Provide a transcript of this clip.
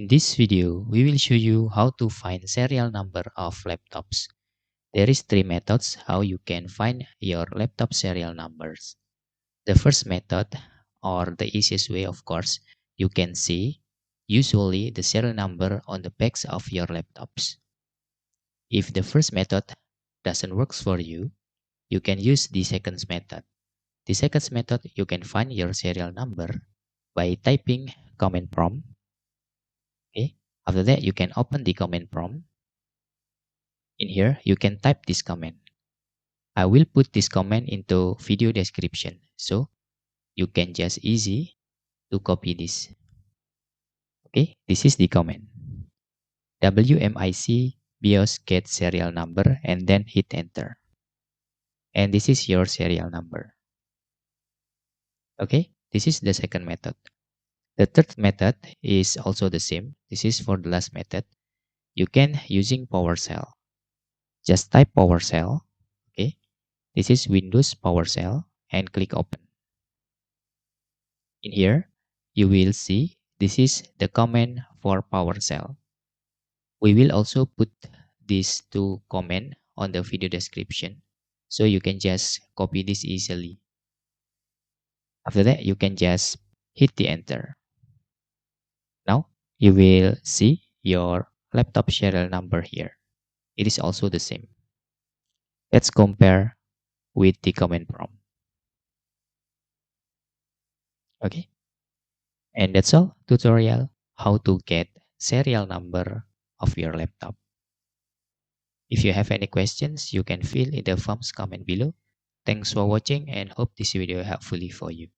In this video, we will show you how to find serial number of laptops. There is three methods how you can find your laptop serial numbers. The first method, or the easiest way of course, you can see usually the serial number on the backs of your laptops. If the first method doesn't work for you, you can use the second method. The second method, you can find your serial number by typing command prompt. Okay. After that, you can open the command prompt. In here, you can type this command. I will put this command into video description, so you can just easy to copy this. Okay, this is the command. wmic BIOS get serial number and then hit enter. And this is your serial number. Okay, this is the second method. The third method is also the same. This is for the last method. You can using PowerShell. Just type PowerShell. Okay, this is Windows PowerShell and click open. In here, you will see this is the command for PowerShell. We will also put these two commands on the video description, so you can just copy this easily. After that, you can just hit the enter. Now, you will see your laptop serial number here. It is also the same. Let's compare with the command prompt. Okay. And that's all tutorial how to get serial number of your laptop. If you have any questions, you can fill in the forms comment below. Thanks for watching and hope this video helpful for you.